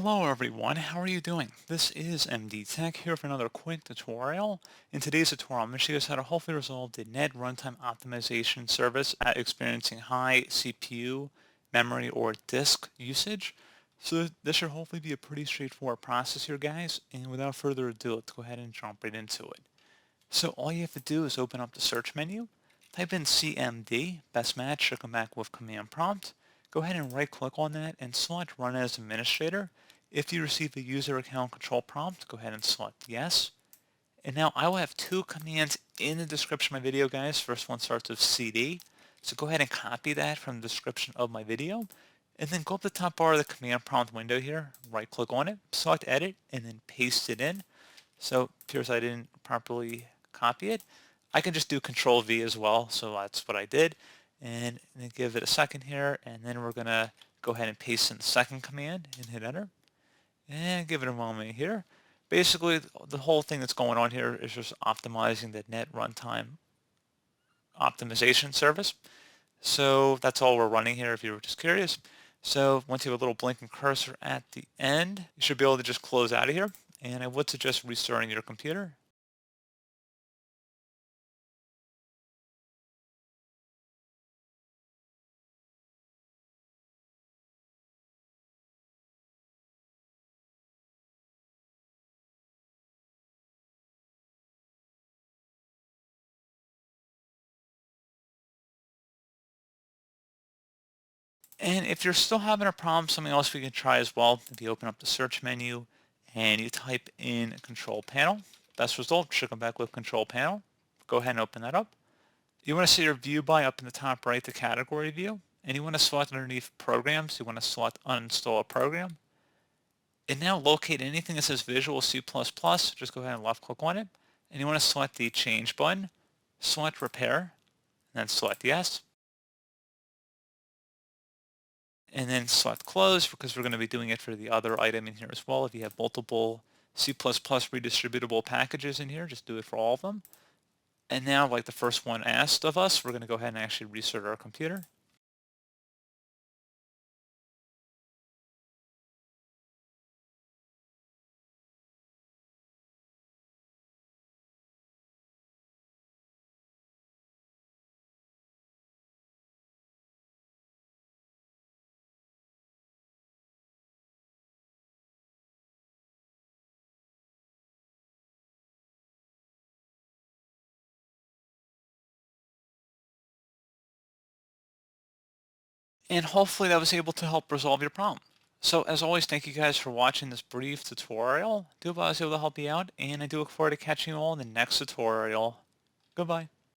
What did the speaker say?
Hello everyone, how are you doing? This is MD Tech here for another quick tutorial. In today's tutorial, I'm going to show you guys how to hopefully resolve the NET Runtime Optimization Service at experiencing high CPU, memory, or disk usage. So this should hopefully be a pretty straightforward process here, guys. And without further ado, let's go ahead and jump right into it. So all you have to do is open up the search menu, type in CMD, best match, should come back with command prompt. Go ahead and right click on that and select run as administrator. If you receive a user account control prompt, go ahead and select yes. And now I will have two commands in the description of my video, guys. First one starts with CD. So go ahead and copy that from the description of my video. And then go up the top bar of the command prompt window here, right click on it, select edit, and then paste it in. So it appears I didn't properly copy it. I can just do Control V as well, so that's what I did. And then give it a second here, and then we're gonna go ahead and paste in the second command and hit enter. And give it a moment here. Basically, the whole thing that's going on here is just optimizing the NET Runtime Optimization Service. So that's all we're running here if you were just curious. So once you have a little blinking cursor at the end, you should be able to just close out of here. And I would suggest restarting your computer. And if you're still having a problem, something else we can try as well, if you open up the search menu and you type in control panel, best result should come back with control panel. Go ahead and open that up. You want to see your view by up in the top right, the category view, and you want to select underneath programs, you want to select uninstall a program. And now locate anything that says Visual C++, just go ahead and left click on it. And you want to select the change button, select repair, and then select yes. And then select close because we're going to be doing it for the other item in here as well. If you have multiple C++ redistributable packages in here, just do it for all of them. And now, like the first one asked of us, we're going to go ahead and actually restart our computer. And hopefully that was able to help resolve your problem. So as always, thank you guys for watching this brief tutorial. I do hope I was able to help you out, and I do look forward to catching you all in the next tutorial. Goodbye.